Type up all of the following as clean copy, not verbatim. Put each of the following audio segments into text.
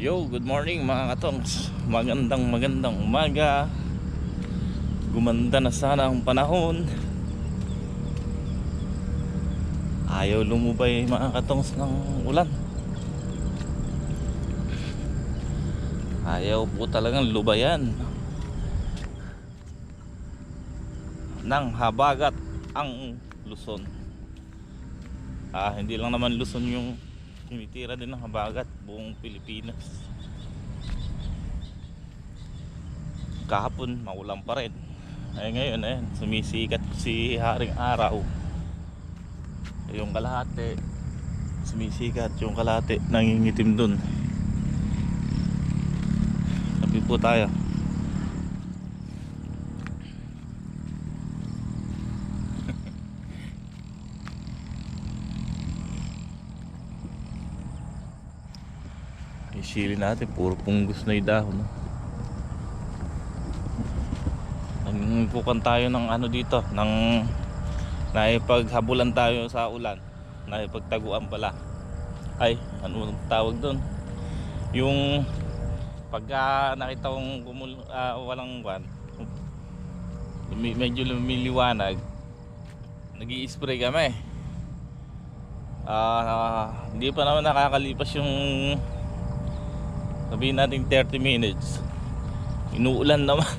Yo, good morning mga katongs. Magandang umaga. Gumanda na sana ang panahon. Ayaw lumubay mga katongs ng ulan. Ayaw po talagang lubayan ng habagat ang Luzon. Hindi lang naman Luzon yung tinitira din ng habagat, buong Pilipinas. Kahapon maulan pa rin. Ngayon sumisikat si Haring Araw. Yung kalahati sumisikat, yung kalahati nangingitim dun. Tabi po tayo. Isili natin, puro punggos na yung dahon. Nagpukan tayo ng ano dito, ng naipaghabulan tayo sa ulan, naipagtaguan pala. Ay, ano tawag doon? Yung pagka nakita kong walang kwan, medyo lumiliwanag, nag-i-spray kami. Hindi pa naman nakakalipas yung, sabihin natin 30 minutes, inuulan naman.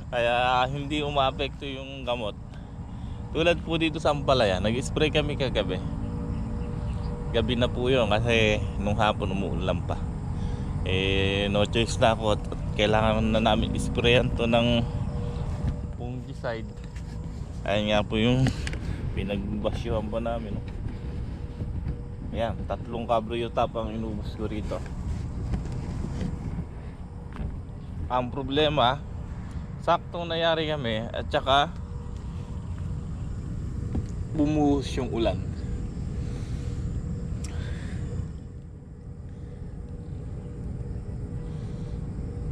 Kaya hindi umaapekto yung gamot. Tulad po dito sa Ampalaya, nag-spray kami kagabi. Gabi na po yun kasi nung hapon umuulan pa. No choice na ako at kailangan na namin isprayan to ng fungicide. Ayan nga po yung pinagbasyuhan pa namin. Ayan, 3 Cabrio Top ang inubos ko rito. Ang problema, saktong nangyari kami at saka bumuhos yung ulan.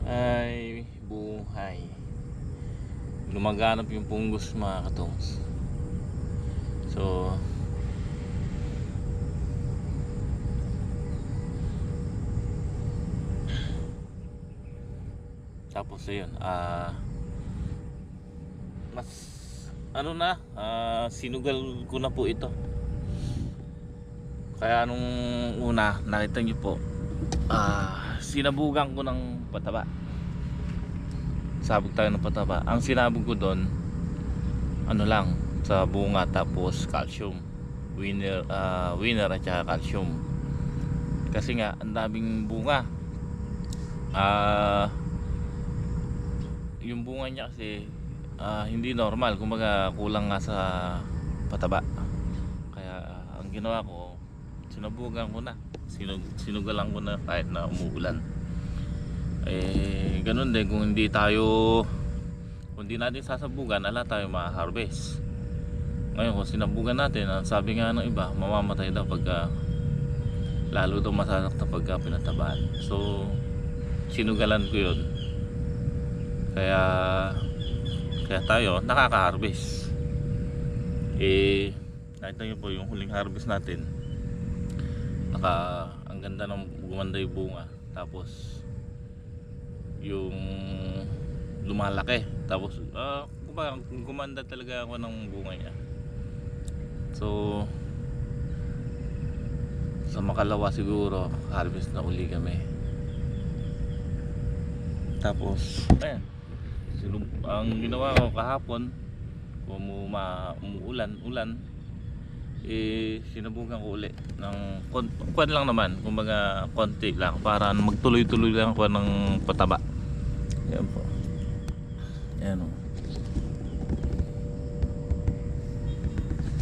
Ay buhay, lumaganap yung punggos mga katongs. So tapos ayun, mas ano na, sinugal ko na po ito. Kaya nung una nakita nyo po, sinabugan ko ng pataba. Sabog tayo ng pataba. Ang sinabog ko doon, ano lang, sa bunga, tapos calcium, winner at saka calcium. Kasi nga ang daming bunga. Yung bunga niya kasi hindi normal, kumbaga kulang nga sa pataba. Kaya ang ginawa ko, sinabugan ko na, sinugalan ko na kahit na umuulan. Ganun din kung hindi natin sasabugan, ala tayo ma-harvest. Ngayon kung sinabugan natin, sabi nga ng iba, mamamatay daw pagka, lalo daw masasaktan pagka pinatabaan. So sinugalan ko yun. Kaya tayo nakaka-harvest. Nakita nyo po yung huling harvest natin, ang ganda ng gumanda yung bunga, tapos yung lumalaki, tapos gumanda talaga ako ng bunga niya. So sa makalawa siguro harvest na uli kami. Tapos ayan, ang ginawa ko kahapon, kung umuulan, sinabugan ko uli ng kwan lang naman, kumbaga konti lang, para magtuloy-tuloy lang ako ng pataba. Ayan po, ayan o.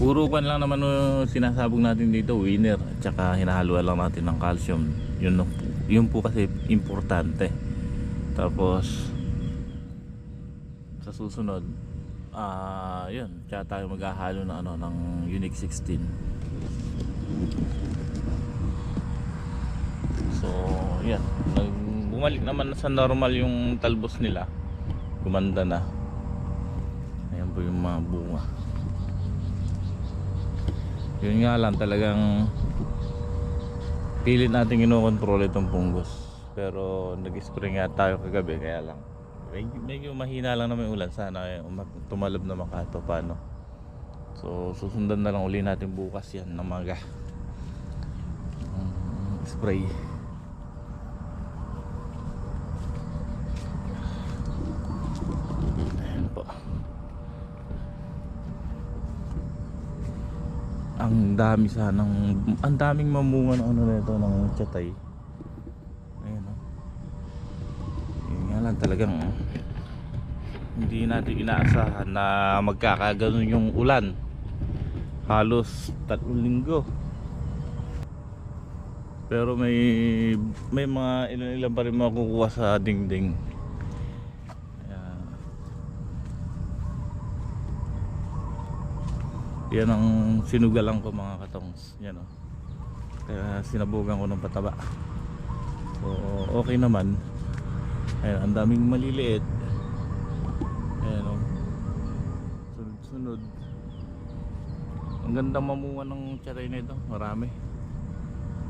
Puro kwan lang naman sinasabog natin dito, winner, at saka hinahaluan lang natin ng calcium. Yun po kasi importante. Tapos sa susunod, yun, kaya tayo maghahalo ng Unique 16. So yan, bumalik naman sa normal yung talbos nila, gumanda na. Ayan po yung mga bunga. Yun nga lang, talagang pilit natin kinokontrol itong punggos. Pero nag-spray nga tayo kagabi, kaya lang medyo mahina lang naman yung ulan. Sana tumalab naman kahit pa paano. So susundan na lang uli natin bukas yan ng maga, spray. Ayan po. Ang daming mamunga ng ano nito, ng tiyatay. Ayan o. Yun nga lang talagang hindi natin inaasahan na magkakaganon yung ulan. Halos 3 linggo. Pero may mga ilan pa rin makukuha sa dingding. Yan ang sinugalan ko mga katongs. Yan o. Kaya sinabugan ko ng pataba. So okay naman. Ayan, ang daming maliliit. Ayan o. Sunod-sunod. Ang gandang mamunga ng tiyaray na ito. Marami.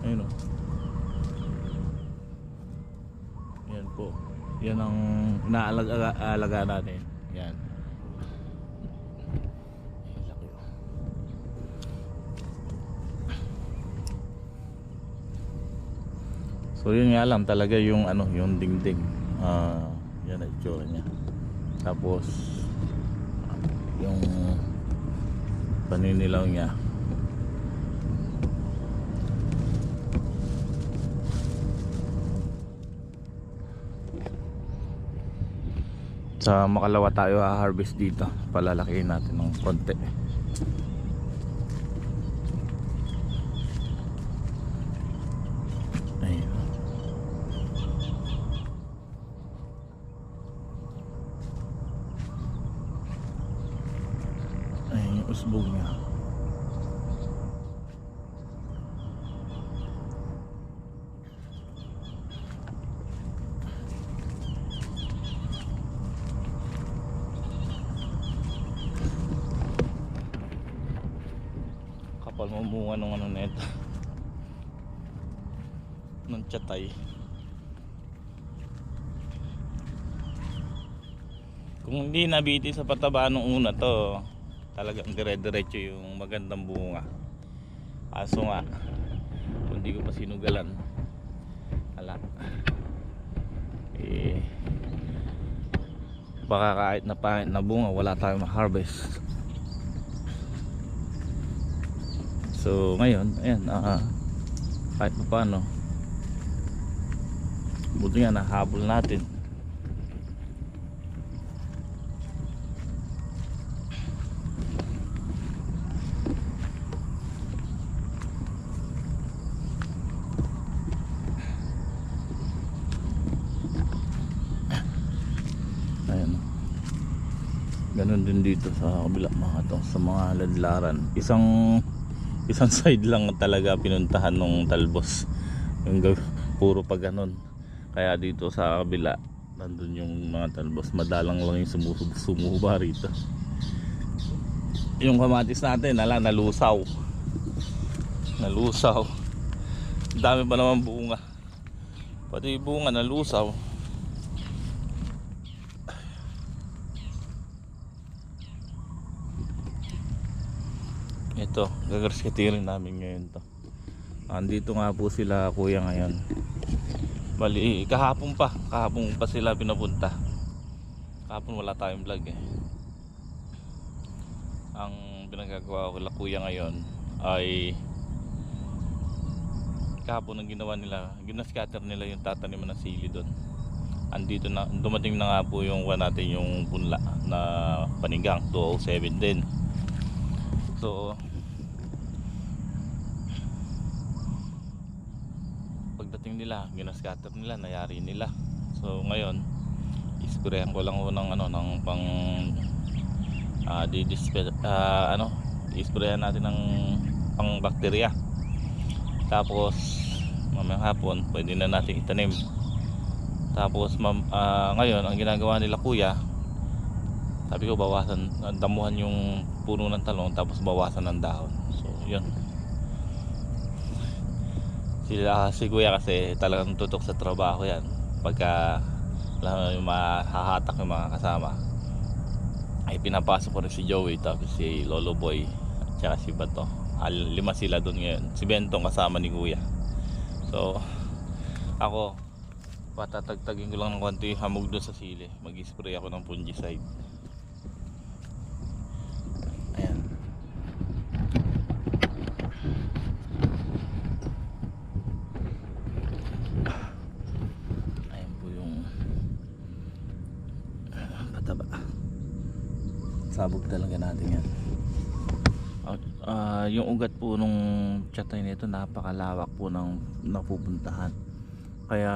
Ayan o. Yan po. Yan ang inaalaga natin. Yan. So yun nga lang talaga yung yung dingding. Yan ang itsura niya. Tapos yung paninilaw niya. Sa makalawa tayo harvest dito. Palalakihin natin ng konti. Usbog niya. Kapal mamunga nung nito ng tiyatay. Kung hindi nabiti sa pataba nung una to, talagang dire-diretso yung magandang bunga. Aso nga kung hindi ko pa sinugalan, ala baka kahit na pangit na bunga wala tayong ma-harvest. So ngayon ayan, kahit pa paano buti nga nahabol natin. Ganon din dito sa kabila mga to, sa mga ladlaran. Isang side lang talaga pinuntahan nung talbos. Yung puro pa ganon. Kaya dito sa kabila nandun yung mga talbos. Madalang lang yung sumuba rito. Yung kamatis natin nalusaw. Dami pa naman bunga. Pati bunga nalusaw. Ito, gagarsketirin namin ngayon to. Andito nga po sila kuya ngayon. Bali, kahapon pa sila pinapunta. Kahapon wala tayong vlog eh. Ang pinagagawa ko kila kuya ngayon ay kahapon ang ginawa nila, ginascatter nila yung tataniman ng sili doon. Andito na, dumating na nga po yung natin yung punla na panigang 207 din. So pagdating nila, ginascatter nila, nayari nila. So ngayon isprayan ko lang ng ng pang isprayan natin ng pang bakterya. Tapos mamayang hapon pwede na natin itanim. Tapos ngayon ang ginagawa nila kuya, sabi ko bawasan, damuhan yung puno ng talong tapos bawasan ng dahon. So yun. Si kuya kasi talagang tutok sa trabaho yan. Pagka lalo yung mahahatak yung mga kasama, ay pinapasok ko rin si Joey, tapos si Lolo Boy at saka si Bato. Lima sila doon ngayon. Si Bentong kasama ni kuya. So ako, patatagtagin ko lang ng konti hamog doon sa sili. Mag-spray ako ng fungicide. Ayan. Ayan po yung pataba. Sabog talaga natin yan. Yung ugat po nung chatay nito, napakalawak po ng napupuntahan. Kaya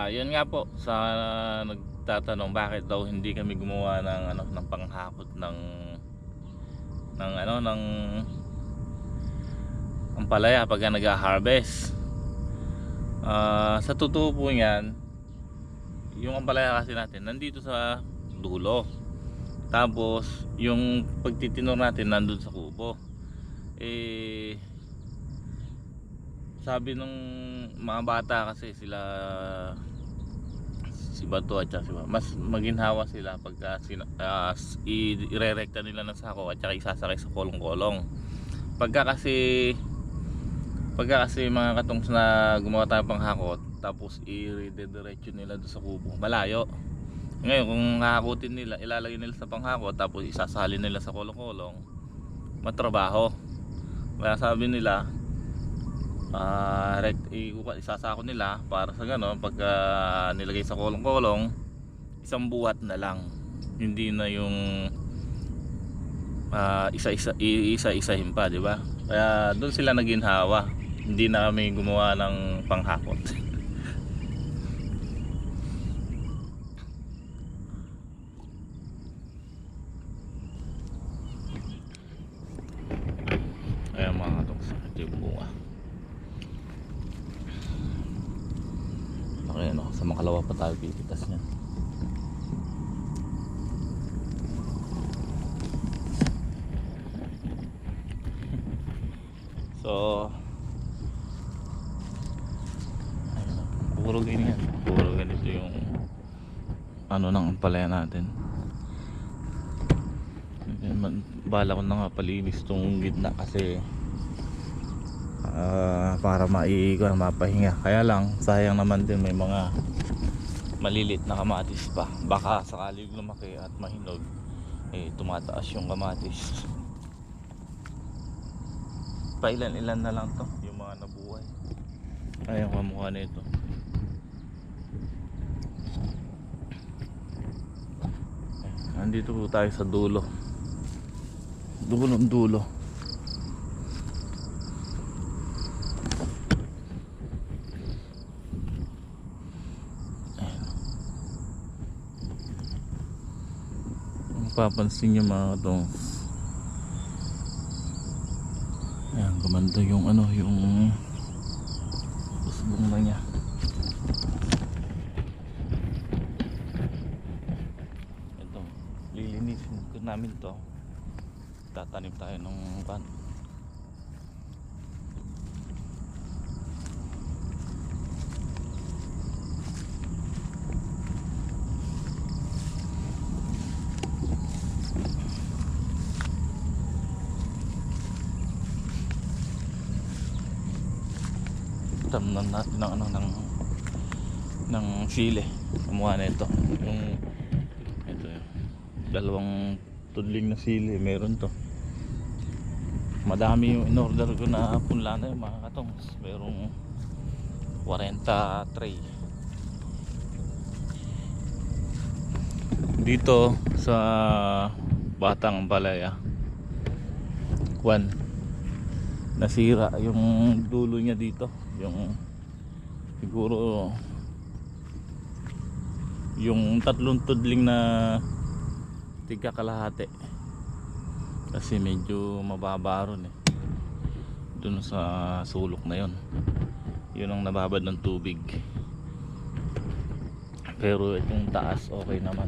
yun nga po, sa nagtatanong bakit daw hindi kami gumawa ng panghakot ng ampalaya pag nag-harvest. Sa totoo po niyan, yung ampalaya kasi natin nandito sa dulo, tapos yung pagtitinor natin nandun sa kubo. Sabi ng mga bata kasi sila, si Bato at saka si mas maginhawa sila pagka i-rerekta nila ng sako at saka isasakay sa kolong-kolong. Pagka kasi mga katongs na gumawa tayo pang hakot, tapos i-rediretso nila doon sa kubo, malayo. Ngayon kung hahakutin nila, ilalagay nila sa panghakot, tapos isasalin nila sa kolong-kolong, matrabaho. Kaya sabi nila, isasako nila para sa gano'n, pagka nilagay sa kolong-kolong, isang buhat na lang, hindi na yung isa-isahin pa, di ba? Kaya doon sila naginhawa, hindi na kami gumawa ng panghakot. Ayan mga katongs, ito yung bunga. Okay, sa makalawa pa tayo pipitas niyan. So puro ganyan, puro ganito yung ng ampalaya natin. Bala ko na nga palinis tong gitna kasi para mapahinga. Kaya lang sayang naman din, may mga malilit na kamatis pa, baka sakali lumaki at mahinog, tumataas yung kamatis. Pailan-ilan na lang to yung mga nabuhay. Ayan kamukha nito. Nandito po tayo sa dulo, dulong dulo. Papansin nyo mga itong, ayan, gumanda yung yung usbong na niya. Ito, lilinisin ko namin to, tatanim tayo ng pan. Tamnan natin ng sili. Kumuha na ito yung dalawang tudling na sili, meron to. Madami yung in-order ko na punla na yung mga katongs, merong 40 tray dito sa Batang Ampalaya. Nasira yung dulo niya dito, yung siguro yung tatlong tudling na tigka kalahati, kasi medyo mababa ron dun sa sulok na yun ang nababad ng tubig. Pero itong taas okay naman.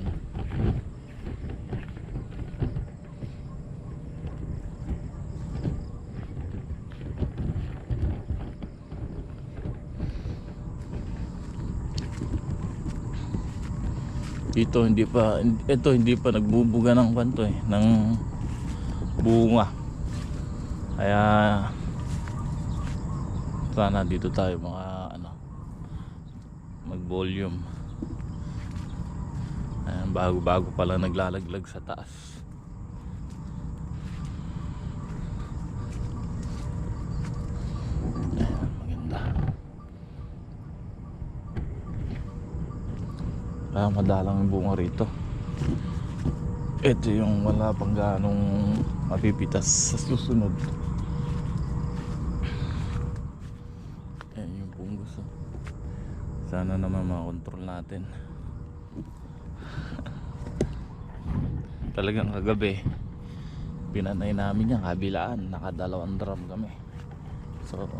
Dito hindi pa nagbubuga ng kanto ng bunga. Kaya sana dito tayo mag volume. Ayan, bago pa lang naglalaglag sa taas. Ayan, maganda. Kaya madalang yung bunga rito. Ito yung wala pang ganong mapipitas sa susunod. Ayan yung punggos. Sana naman makontrol natin. Talagang kagabi pinanay namin yung kabilaan. Nakadalawang drum kami. So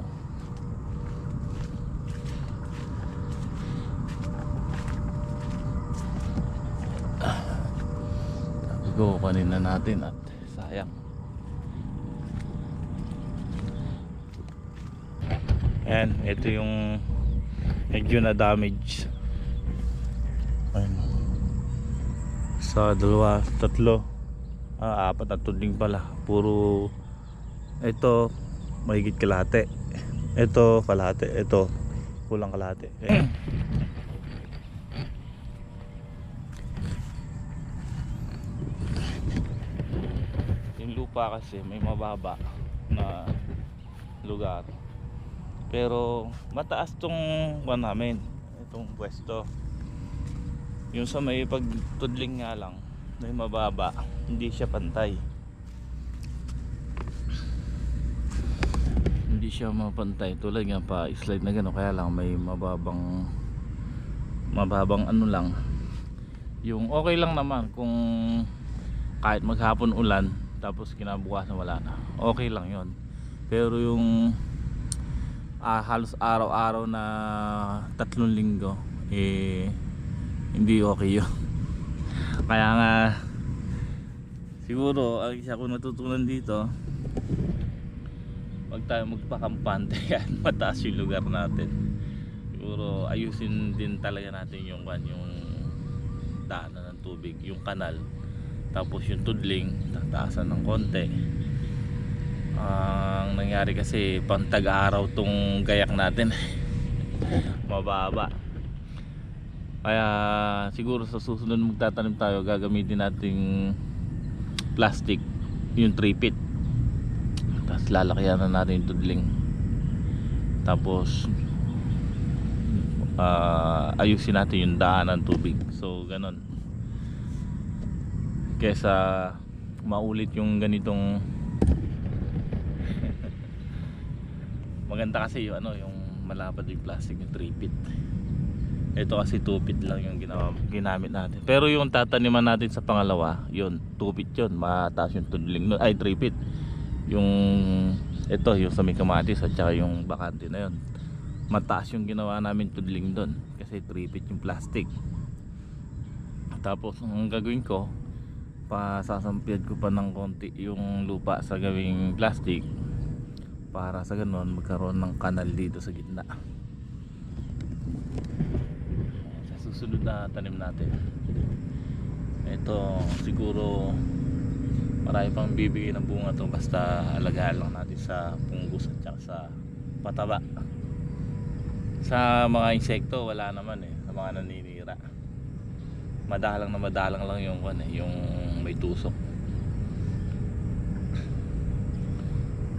kukunin na natin at sayang. Ayan, ito yung medyo na damage. Ayan. Sa dalawa, tatlo, apat na tudling pala. Puro ito mahigit kalahati. Ito kalahati, ito kulang kalahati. Ayan. Lupa kasi may mababa na lugar, pero mataas tong namin, itong pwesto. Yung sa may pagtudling nga lang may mababa, hindi siya pantay, hindi siya mapantay tulad nga pa slide na gano'n. Kaya lang may mababang ano lang. Yung okay lang naman kung kahit maghapon ulan tapos kinabukasan wala na, okay lang yon. Pero yung halos araw-araw na 3 linggo hindi okay yun. Kaya nga siguro ang isa ko natutunan dito, wag tayo magpakampante. Yan, mataas yung lugar natin. Siguro ayusin din talaga natin yung daanan ng tubig, yung kanal. Tapos yung tudling tataasan ng konti. Ang nangyari kasi pantag-araw tong gayak natin. Mababa. Kaya siguro sa susunod magtatanim tayo, gagamitin nating plastic, yung 3 feet. Tapos lalakyan na natin yung tudling. Tapos ayusin natin yung daan ng tubig. So ganon, kesa maulit yung ganitong maganda kasi yung yung malapad yung plastic, yung 3 feet. Ito kasi 2 feet lang yung ginamit natin. Pero yung tataniman natin sa pangalawa, yun 2 feet yun, mataas yung tudling nun, ay 3 feet. Yung ito yung sa may kamatis at saka yung bakante na yun, mataas yung ginawa namin tudling doon kasi 3 feet yung plastic. Tapos ang gagawin ko, pasasampiad ko pa ng konti yung lupa sa gawing plastic para sa ganon magkaroon ng kanal dito sa gitna. Sa susunod na tanim natin, ito siguro marami pang bibigay ng bunga to, basta alagaan lang natin sa punggos at saka sa pataba. Sa mga insekto wala naman sa mga naninira. Madalang lang yung yung may tusok.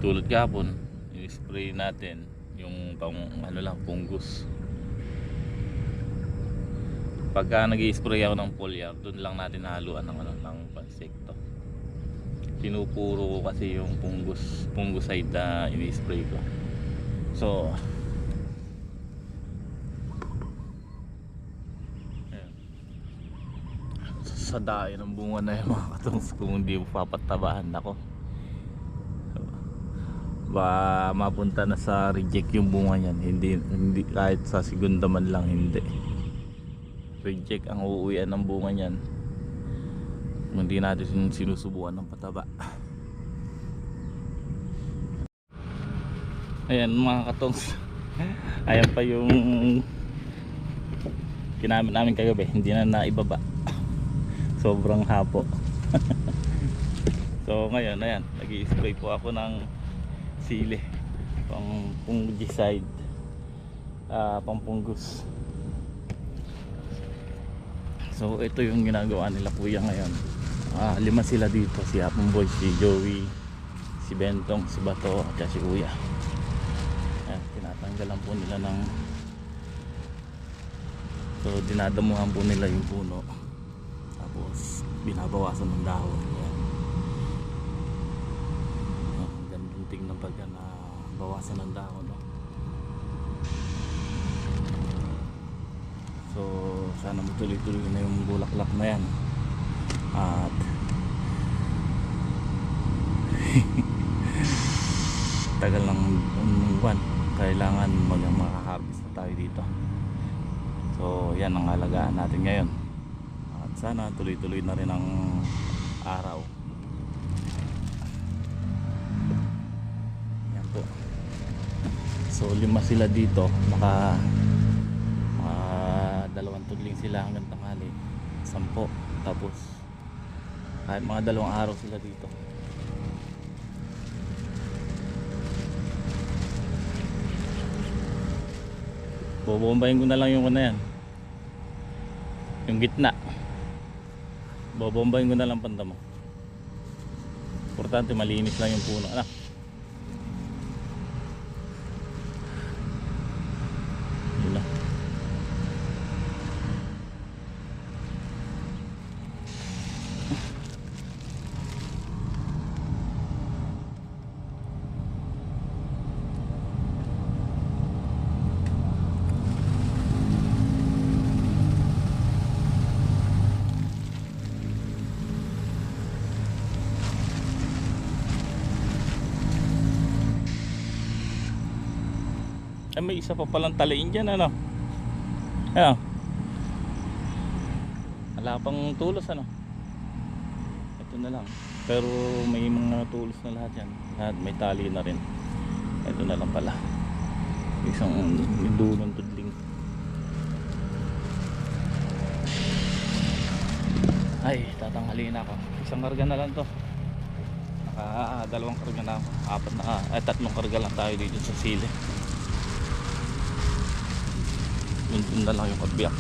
Tulad kahapon, i-spray natin yung pang punggos. Pagka nag-i-spray ako ng foliar, doon lang natin haluan ng pansekto. Pinupuro ko kasi yung fungicide na i-spray ko. So sa dahil ng bunga na yung mga katungs, kung hindi mo papatabaan ako, ba mapunta na sa reject yung bunga niyan. Hindi kahit sa segunda man lang, hindi reject ang uuwian ng bunga niyan kung hindi natin sinusubukan ng pataba. Ayan mga katungs, ayan pa yung ginamit namin kagabi, hindi na naibaba. sobrang hapo. So ngayon ayan, nag-i-spray po ako ng sili pang fungicide, pang fungus. So ito yung ginagawa nila kuya ngayon. 5 sila dito, si Apong Boy, si Joey, si Bentong, si Bato at si kuya. Ayan, tinatanggalan po nila ng, so dinadamuhan po nila yung puno, tapos binabawasan ng dahon. Ayan. Ang gandang tignan pagka na bawasan ng dahon, no? So sana matuloy-tuloy na yung bulaklak na yan. At tagal ng buwan, kailangan makaharvest na tayo dito. So yan ang alagaan natin ngayon. At sana tuloy-tuloy na rin ang araw. Yan po. So 5 sila dito, maka 2 tudling sila hanggang tanghali, 10. Tapos kahit mga 2 araw sila dito. Bobombahin ko na lang yung yan, yung gitna. Bobombahin ko na lang pantama. Importante malinis lang yung puno, anak. Yun na. Ay, may isa pa palang taliin dyan, ano? Ayan. Wala pang tulos, ano? Ito na lang. Pero may mga tulos na lahat yan. Lahat may tali na rin. Ito na lang pala. Isang dulong tudling. Ay, tatanghalin ako. Isang karga na lang to. Naka 2 karga na ako. 3 karga lang tayo dito sa sili. Yun na lang yung kabiyak.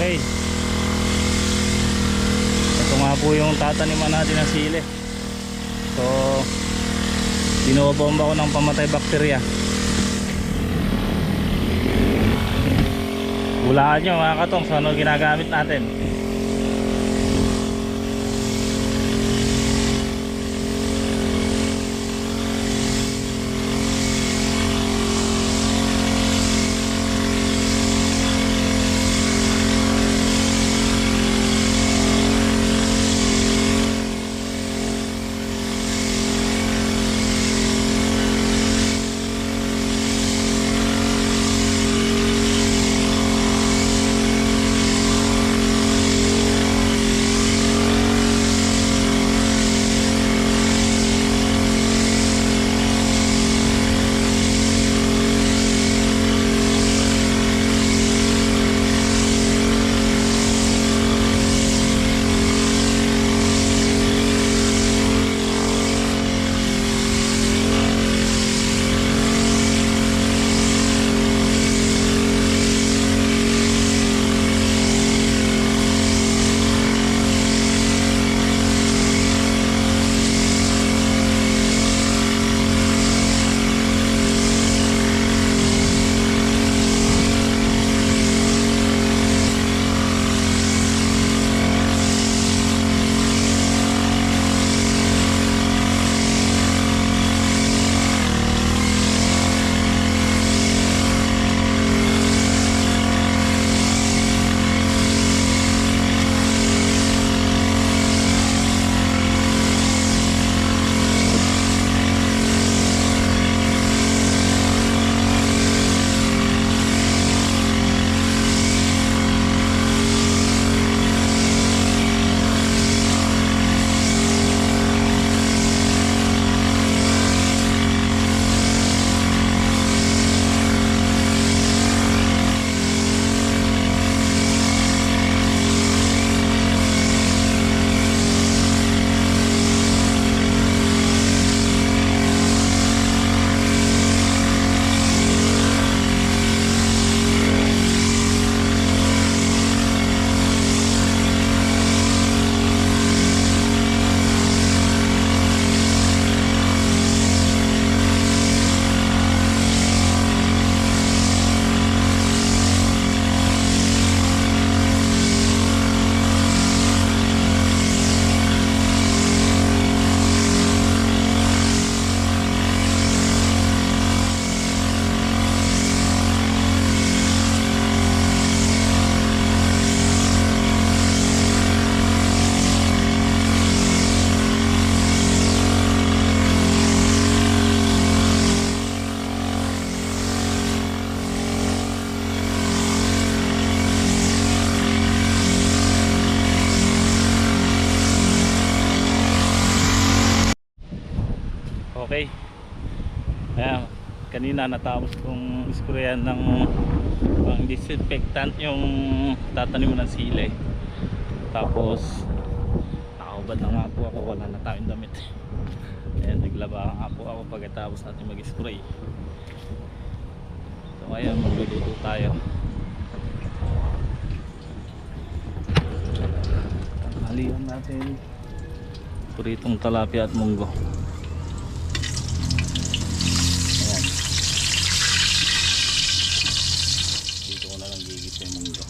Okay. Ito nga po yung tataniman natin ng sili. So, binobomba ko ng pamatay bakterya. Hulaan nyo mga katong sa ano ginagamit natin. Okay. Ayan, kanina natapos kong sprayan ng pang disinfectant yung tatanim ng sili. Tapos nakahubad na nga po ako, wala na tayong damit. Ayan, naglaba nga po ako pagkatapos natin mag-spray. So ayan, magluluto tayo. Tanghalian natin puritong talapia at munggo. Dito ko na lang gigit yung munggo.